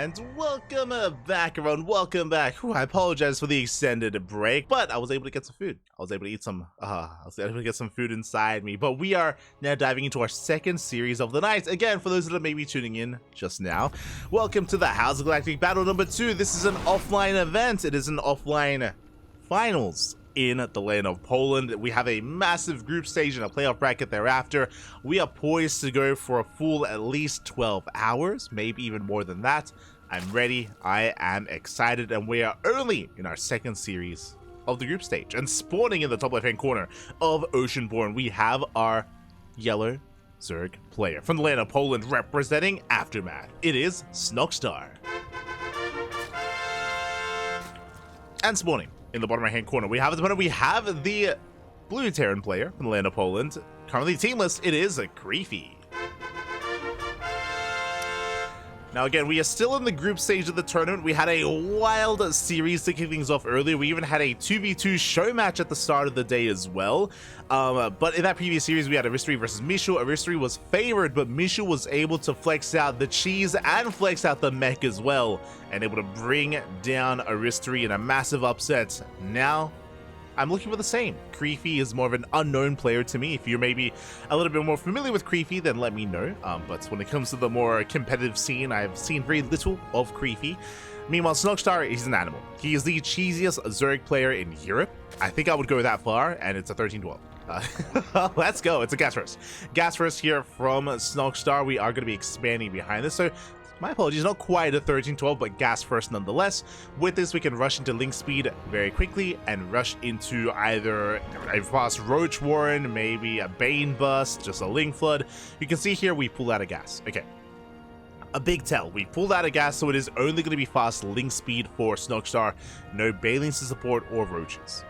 And welcome back, everyone. Welcome back. Whew, I apologize for the extended break, but I was able to get some food. I was able to eat some. I was able to get some food inside me. But we are now diving into our second series of the night. Again, for those that are maybe tuning in just now, welcome to the H.4.0.S Galactic Battle number 2. This is an offline event. It is an offline finals in the land of Poland. We have a massive group stage and a playoff bracket thereafter. We are poised to go for a full at least 12 hours, maybe even more than that. I'm ready, I am excited, and we are only in our second series of the group stage. And spawning in the top left hand corner of Oceanborn, we have our yellow Zerg player from the land of Poland representing Aftermath. It is Snoxtar. And spawning in the bottom right hand corner, we have the blue Terran player from the land of Poland. Currently teamless, it is a Creafy. Now again, we are still in the group stage of the tournament. We had a wild series to kick things off earlier. We even had a 2v2 show match at the start of the day as well. But in that previous series, we had Aristry versus Mishu. Aristry was favored, but Mishu was able to flex out the cheese and flex out the mech as well, and able to bring down Aristry in a massive upset. Now, I'm looking for the same. Creafy is more of an unknown player to me. If you're maybe a little bit more familiar with Creafy, then let me know. But when it comes to the more competitive scene, I've seen very little of Creafy. Meanwhile, Snoxtar, he's an animal. He is the cheesiest Zerg player in Europe. I think I would go that far, and it's a 13-12. Let's go. It's a gas first. Gas first here from Snoxtar. We are going to be expanding behind this. So my apologies, not quite a 13-12, but gas first nonetheless. With this, we can rush into link speed very quickly and rush into either a fast Roach Warren, maybe a Bane Bust, just a Link Flood. You can see here we pull out of gas. Okay. A big tell. We pulled out of gas, so it is only going to be fast link speed for Snoxtar. No Banelings to support or Roaches.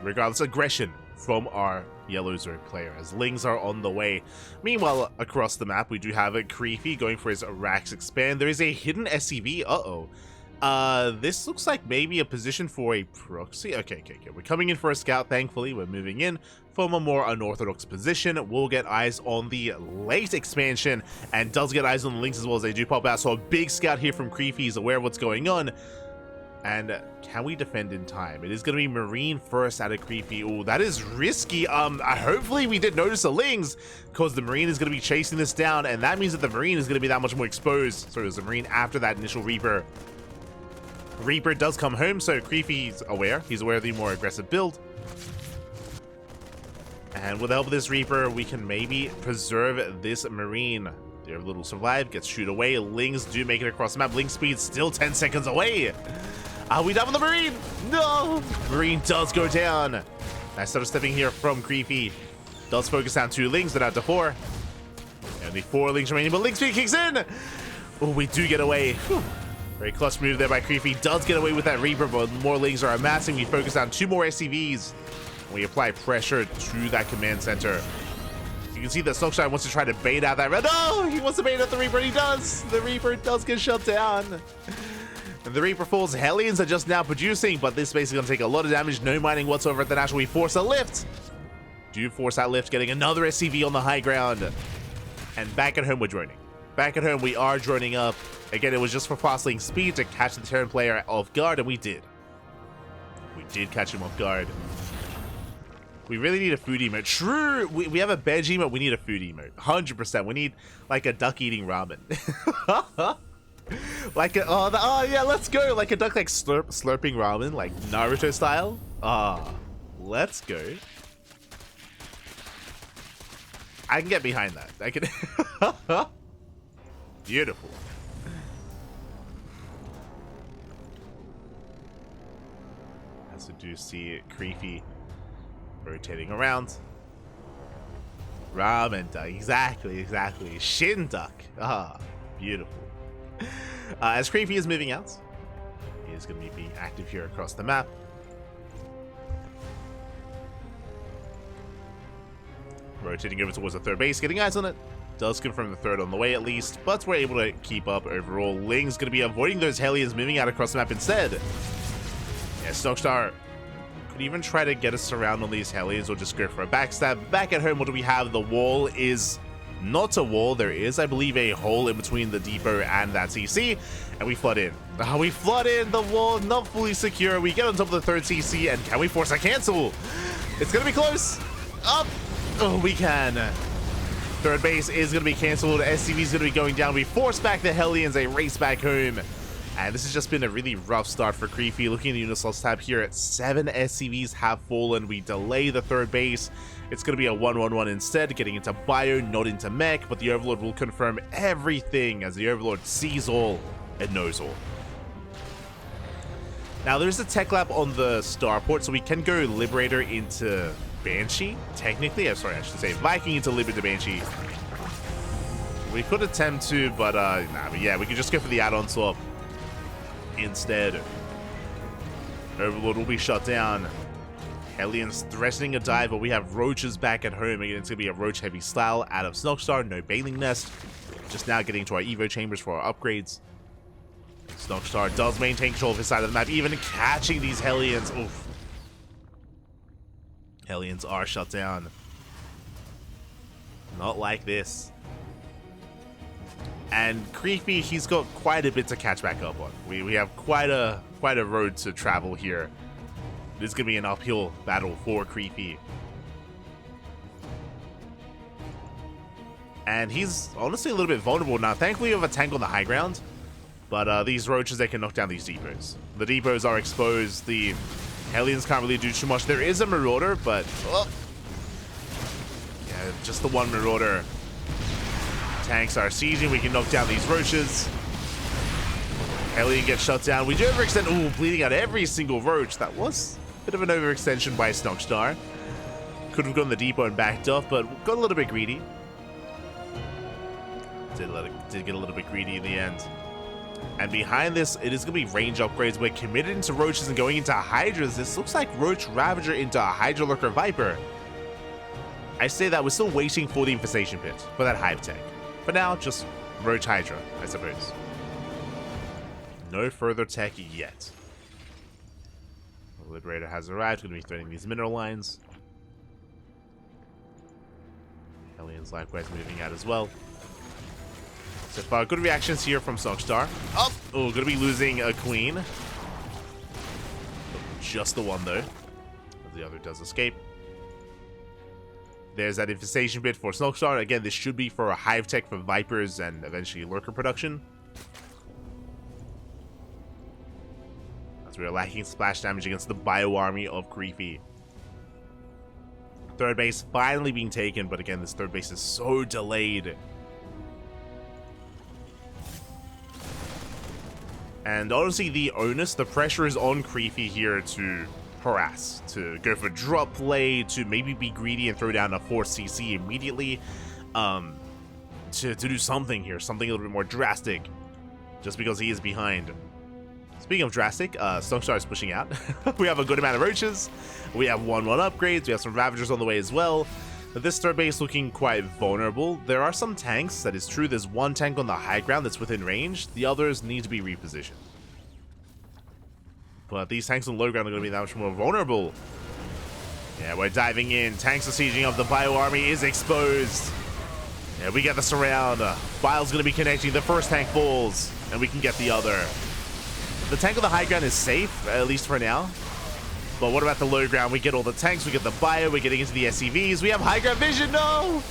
Regardless, aggression from our yellow Zerg player as Lings are on the way. Meanwhile, across the map, we do have a Creafy going for his Rax expand. There is a hidden SCV. This looks like maybe a position for a proxy. Okay. We're coming in for a scout, thankfully. We're moving in from a more unorthodox position. We'll get eyes on the late expansion and does get eyes on the Lings as well as they do pop out. So a big scout here from Creafy. He's aware of what's going on. And can we defend in time? It is going to be Marine first out of Creafy. Oh, that is risky. Hopefully we did notice the Lings, because the Marine is going to be chasing this down, and that means that the Marine is going to be that much more exposed. So there's the Marine after that initial Reaper. Reaper does come home, so Creafy's aware. He's aware of the more aggressive build. And with the help of this Reaper, we can maybe preserve this Marine. Their little survive, gets shoot away. Lings do make it across the map. Link speed still 10 seconds away. Are we done with the Marine? No! Marine does go down. Nice sort of stepping here from Creafy. Does focus down 2 Lings, but out to 4. Only 4 Lings remaining, but Link speed kicks in! Oh, we do get away. Whew. Very clutch move there by Creafy. Does get away with that Reaper, but more Lings are amassing. We focus down 2 more SCVs. We apply pressure to that command center. You can see that Snoxtar wants to try to bait out that red. No! He wants to bait out the Reaper, and he does! The Reaper does get shut down. And the Reaper falls. Hellions are just now producing, but this is basically going to take a lot of damage. No mining whatsoever at the National. We force a lift. Do force that lift, getting another SCV on the high ground. And back at home, we're droning. Back at home, we are droning up. Again, it was just for fast link speed to catch the Terran player off guard, and we did. We did catch him off guard. We really need a food emote. True, we have a veg emote. We need a food emote. 100%. We need like a duck eating ramen. Like a, oh yeah, let's go. Like a duck like slurping ramen, like Naruto style. Let's go. I can get behind that. I can. Beautiful. As we do see Creafy rotating around. Ramen duck, exactly. Shin duck. Beautiful. As Creafy is moving out, he is going to be being active here across the map. Rotating over towards the third base, getting eyes on it. Does confirm the third on the way at least, but we're able to keep up overall. Ling's going to be avoiding those Hellions, moving out across the map instead. Yeah, Snoxtar could even try to get us around on these Hellions or just go for a backstab. Back at home, what do we have? The wall is Not a wall, there is, I believe, a hole in between the depot and that CC, and we flood in. We flood in, the wall not fully secure. We get on top of the third CC, and can we force a cancel? It's gonna be close. Up. Oh, we can. Third base is gonna be canceled. SCV is gonna be going down. We force back the Hellions, a race back home. And this has just been a really rough start for Creafy. Looking at the Unislots tab here, at 7 SCVs have fallen. We delay the third base. It's going to be a 1-1-1 instead, getting into bio, not into mech, but the Overlord will confirm everything as the Overlord sees all and knows all. Now, there's a tech lab on the starport, so we can go Liberator into Banshee, technically. I'm sorry, I should say Viking into Liberator Banshee. We could attempt to, but yeah, we could just go for the add-on swap instead. Overlord will be shut down. Hellions threatening a dive, but we have Roaches back at home. Again, it's going to be a Roach heavy style out of Snoxtar, no Baling Nest. Just now getting to our Evo chambers for our upgrades. Snoxtar does maintain control of his side of the map, even catching these Hellions. Oof. Hellions are shut down. Not like this. And Creafy, he's got quite a bit to catch back up on. We have quite a road to travel here. It is going to be an uphill battle for Creafy. And he's honestly a little bit vulnerable now. Thankfully, we have a tank on the high ground. But these Roaches, they can knock down these depots. The depots are exposed. The Hellions can't really do too much. There is a Marauder, but... Oh, yeah, just the one Marauder. Tanks are sieging. We can knock down these Roaches. Hellion gets shut down. We do overextend. Ooh, bleeding out every single Roach. That was a bit of an overextension by Snoxtar. Could have gone the depot and backed off, but got a little bit greedy. Did get a little bit greedy in the end. And behind this, it is going to be range upgrades. We're committed into Roaches and going into Hydras. This looks like Roach Ravager into Hydra Lurker Viper. I say that we're still waiting for the Infestation Pit, for that Hive Tech. For now, just Roach Hydra, I suppose. No further tech yet. The Liberator has arrived, going to be threatening these mineral lines. Hellions likewise moving out as well. So far, good reactions here from Snoxtar. Oh, going to be losing a Queen. Just the one, though. The other does escape. There's that Infestation Bit for Snoxtar. Again, this should be for a Hive Tech for Vipers and eventually Lurker production. As we are lacking splash damage against the Bio Army of Creafy. Third base finally being taken, but again, this third base is so delayed. And honestly, the onus, the pressure is on Creafy here to harass, to go for drop play, to maybe be greedy and throw down a 4cc immediately, to do something here, something a little bit more drastic, just because he is behind. Speaking of drastic, Snoxtar is pushing out. We have a good amount of Roaches, we have 1-1 upgrades, we have some Ravagers on the way as well. This third base looking quite vulnerable. There are some tanks, that is true. There's one tank on the high ground that's within range. The others need to be repositioned. But these tanks on low ground are going to be that much more vulnerable. Yeah, we're diving in. Tanks are sieging up. The Bio Army is exposed. Yeah, we get the surround. Bile's going to be connecting. The first tank falls, and we can get the other. The tank on the high ground is safe, at least for now. But what about the low ground? We get all the tanks, we get the Bio, we're getting into the SCVs. We have high ground vision, no!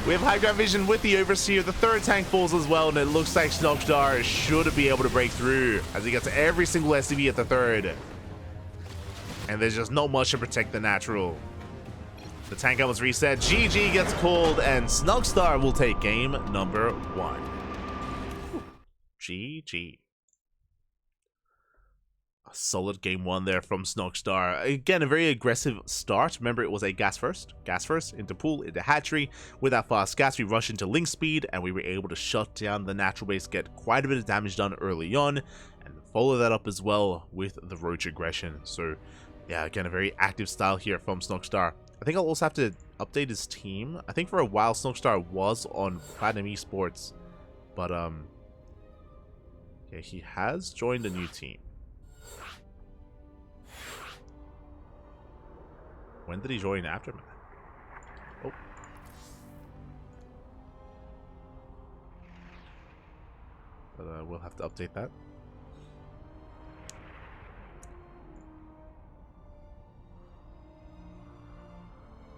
We have high ground vision with the Overseer. The third tank falls as well, and it looks like Snoxtar should be able to break through as he gets to every single SCV at the third. And there's just not much to protect the natural. The tank almost reset. GG gets called, and Snoxtar will take game number 1. GG. A solid game 1 there from Snoxtar. Again, a very aggressive start. Remember, it was a gas first into pool, into hatchery. With that fast gas, we rushed into link speed, and we were able to shut down the natural base, get quite a bit of damage done early on, and follow that up as well with the Roach aggression. So, yeah, again, a very active style here from Snoxtar. I think I'll also have to update his team. I think for a while, Snoxtar was on Platinum Esports, but, yeah, he has joined a new team. When did he join Aftermath? Oh. But we'll have to update that.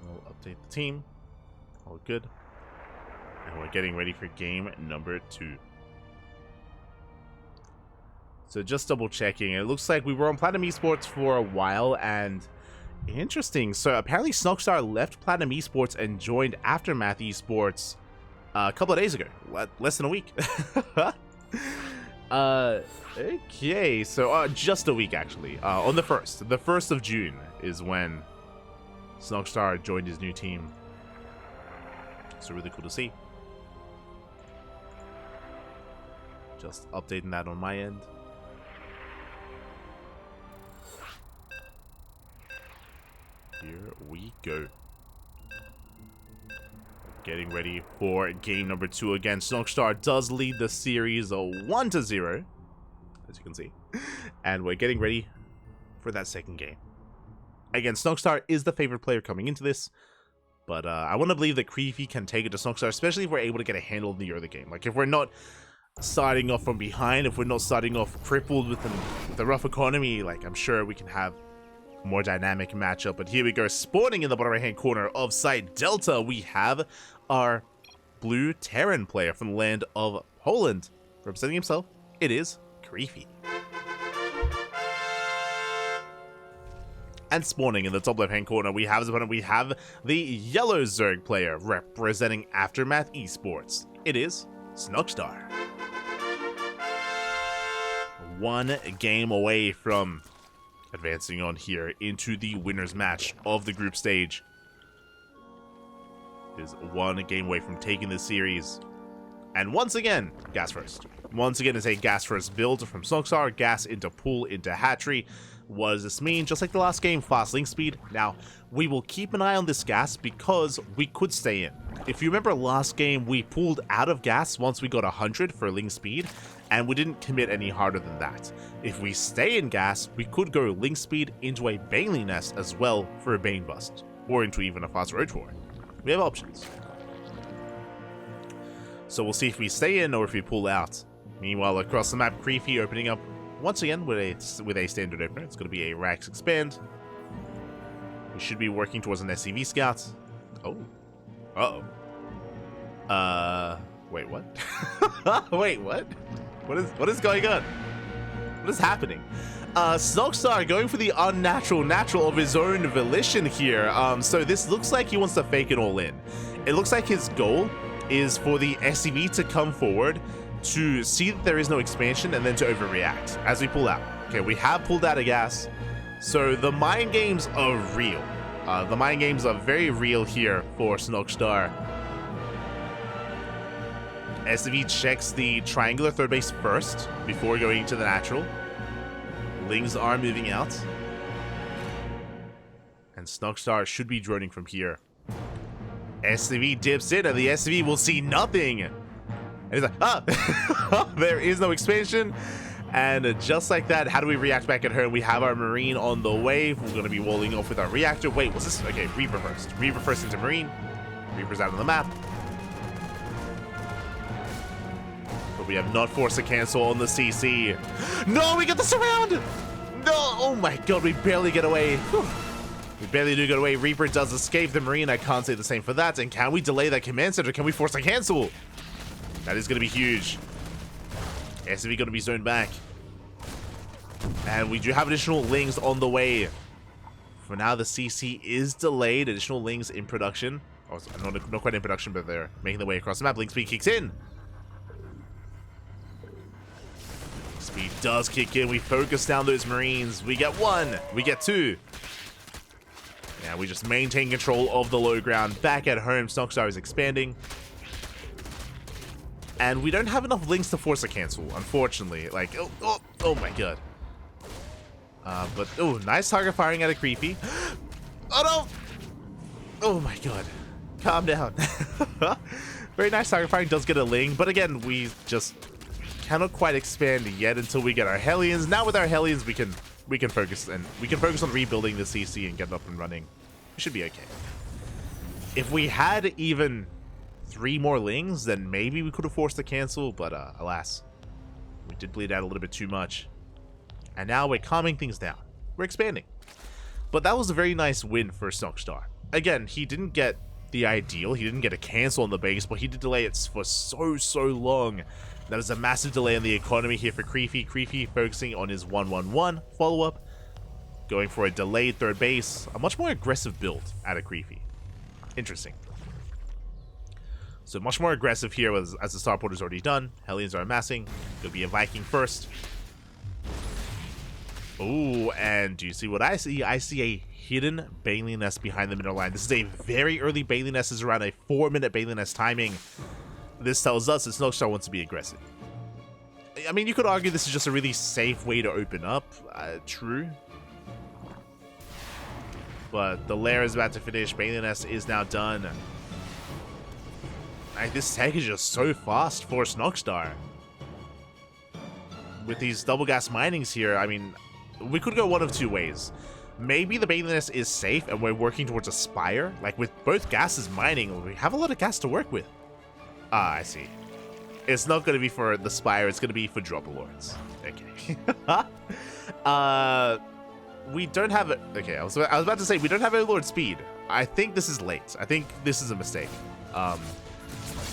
We'll update the team. All good. And we're getting ready for game number 2. So just double checking. It looks like we were on Platinum Esports for a while, and interesting. So apparently Snoxtar left Platinum Esports and joined Aftermath Esports a couple of days ago. Less than a week. Okay, so just a week actually. On the 1st of June is when Snoxtar joined his new team. So really cool to see. Just updating that on my end. Here we go. Getting ready for game number 2 again. Snoxtar does lead the series 1-0, as you can see. And we're getting ready for that second game. Again, Snoxtar is the favorite player coming into this. But I want to believe that Creafy can take it to Snoxtar, especially if we're able to get a handle in the early game. Like, if we're not starting off from behind, if we're not starting off crippled with the rough economy, like, I'm sure we can have more dynamic matchup. But here we go, spawning in the bottom right hand corner of site Delta, we have our blue Terran player from the land of Poland. Representing himself, it is Creafy. And spawning in the top left hand corner, we have the yellow Zerg player representing Aftermath Esports. It is Snoxtar. One game away from advancing on here into the winner's match of the group stage. Is one game away from taking this series. And once again, gas first. Once again, it's a gas first build from Snoxtar. Gas into pool, into hatchery. What does this mean? Just like the last game, fast link speed. Now, we will keep an eye on this gas because we could stay in. If you remember last game, we pulled out of gas once we got 100 for link speed, and we didn't commit any harder than that. If we stay in gas, we could go link speed into a Baneling nest as well for a Bane bust, or into even a faster Roach War. We have options. So we'll see if we stay in or if we pull out. Meanwhile, across the map, Creafy opening up once again with a standard opener. It's going to be a Rax Expand. We should be working towards an SCV Scout. Oh. Uh-oh. Wait, what? Wait, what? What is going on? What is happening? Snoxtar going for the unnatural natural of his own volition here. So this looks like he wants to fake it all in. It looks like his goal is for the SCV to come forward, to see that there is no expansion, and then to overreact as we pull out. Okay, we have pulled out of gas, so the mind games are real. The mind games are very real here for Snoxtar. SCV checks the triangular third base first before going to the natural. Lings are moving out, and Snoxtar should be droning from here. SCV dips in, and the SCV will see nothing. And he's like, ah! There is no expansion. And just like that, how do we react back at home? We have our Marine on the way. We're going to be walling off with our reactor. Wait, what's this? Okay, Reaper first. Reaper first into Marine. Reaper's out on the map. But we have not forced a cancel on the CC. No, we get the surround! No! Oh my god, we barely get away. Whew. We barely do get away. Reaper does escape the Marine. I can't say the same for that. And can we delay that command center? Can we force a cancel? That is going to be huge. SCV going to be zoned back. And we do have additional Lings on the way. For now, the CC is delayed. Additional Lings in production. Oh, not quite in production, but they're making their way across the map. Link speed kicks in. Speed does kick in. We focus down those Marines. We get 1. We get 2. Yeah, we just maintain control of the low ground. Back at home, Snoxtar is expanding. And we don't have enough Lings to force a cancel, unfortunately. Like, oh my god. But, nice target firing at a Creafy. Oh no! Oh my god. Calm down. Very nice target firing, does get a Ling. But again, we just cannot quite expand yet until we get our Hellions. Now with our Hellions, we can focus on rebuilding the CC and get it up and running. We should be okay. If we had even 3 more Lings, then maybe we could have forced a cancel, but alas, We did bleed out a little bit too much. And now we're calming things down. We're expanding. But that was a very nice win for Snoxtar. Again, he didn't get the ideal. He didn't get a cancel on the base, but he did delay it for so long. That is a massive delay in the economy here for Creafy. Creafy focusing on his 1-1-1 follow-up. Going for a delayed third base. A much more aggressive build out of Creafy. Interesting. So much more aggressive here as the starport is already done. Hellions are amassing. It'll be a Viking first. Ooh, and do you see what I see? I see a hidden Bailey nest behind the middle line. This is a very early Bailey nest. This is around a 4-minute Bailey nest timing. This tells us that Snoxtar wants to be aggressive. I mean, you could argue this is just a really safe way to open up. True. But the lair is about to finish. Bailey nest is now done. This tech is just so fast for Snoxtar. With these double gas minings here, I mean, we could go one of two ways. Maybe the Bailey nest is safe and we're working towards a spire. Like with both gases mining, we have a lot of gas to work with. Ah, I see. It's not going to be for the spire, it's going to be for dropper lords. Okay. We don't have it. Okay, I was about to say we don't have Overlord speed. I think this is late. I think this is a mistake.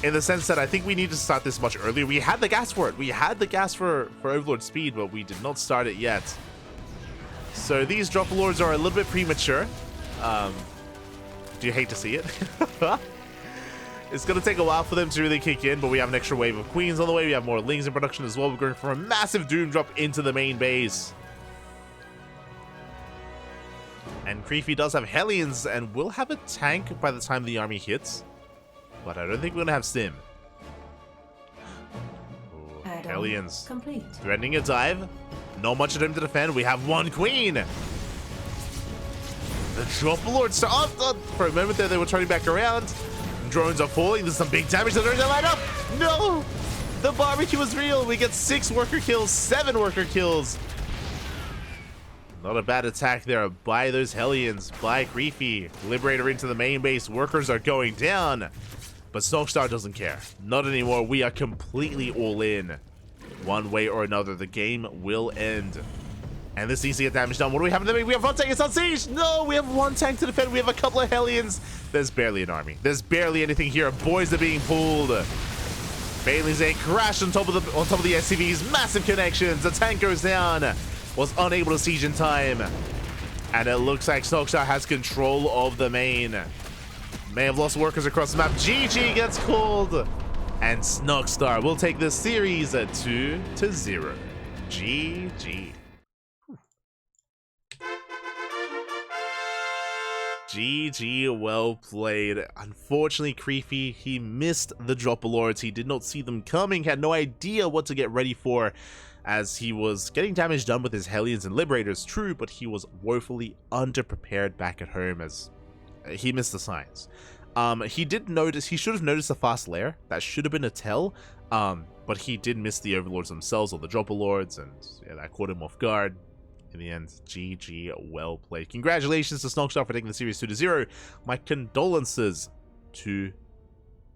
In the sense that I think we need to start this much earlier. We had the gas for it. We had the gas for Overlord speed, but we did not start it yet. So these dropper lords are a little bit premature. Do you hate to see it? It's going to take a while for them to really kick in, but we have an extra wave of queens on the way. We have more lings in production as well. We're going for a massive doom drop into the main base. And Creafy does have Hellions and will have a tank by the time the army hits. But I don't think we're going to have Stim. Ooh, Hellions. Complete. Threatening a dive. Not much of them to defend. We have one queen. The dropper lords for a moment there, they were turning back around. Drones are falling. There's some big damage. The drones are lined up. No! The barbecue is real. We get 6 worker kills, 7 worker kills. Not a bad attack there by those Hellions, by Creafy. Liberator into the main base. Workers are going down. But Snoxtar doesn't care. Not anymore. We are completely all in. One way or another, the game will end. And this needs to get damage done. What do we have in the main? We have one tank. It's on siege. No, we have one tank to defend. We have a couple of Hellions. There's barely an army. There's barely anything here. Boys are being pulled. Bailey's a crash on top of the SCVs. Massive connections. The tank goes down. Was unable to siege in time. And it looks like Snoxtar has control of the main. May have lost workers across the map. GG gets called. And Snoxtar will take this series at 2-0. GG. GG, well played. Unfortunately, Creafy, he missed the dropper lords. He did not see them coming, had no idea what to get ready for, as he was getting damage done with his Hellions and Liberators, true, but he was woefully underprepared back at home as he missed the signs. He did notice, he should have noticed the fast lair. That should have been a tell, but he did miss the Overlords themselves or the dropper lords, and yeah, that caught him off guard. In the end, GG, well played. Congratulations to Snoxtar for taking the series 2-0. My condolences to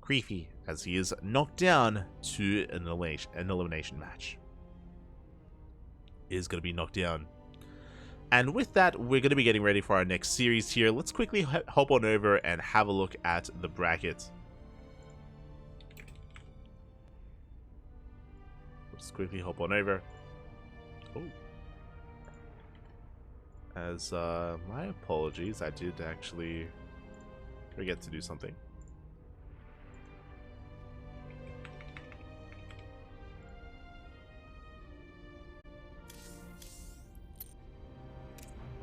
Creafy, as he is knocked down to an elimination match. Is going to be knocked down. And with that, we're going to be getting ready for our next series here. Let's quickly hop on over and have a look at the bracket. Let's quickly hop on over. Oh. As, my apologies, I did actually forget to do something.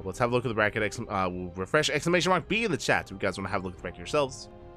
Let's have a look at the bracket. We'll refresh ! B in the chat if you guys want to have a look at the bracket yourselves.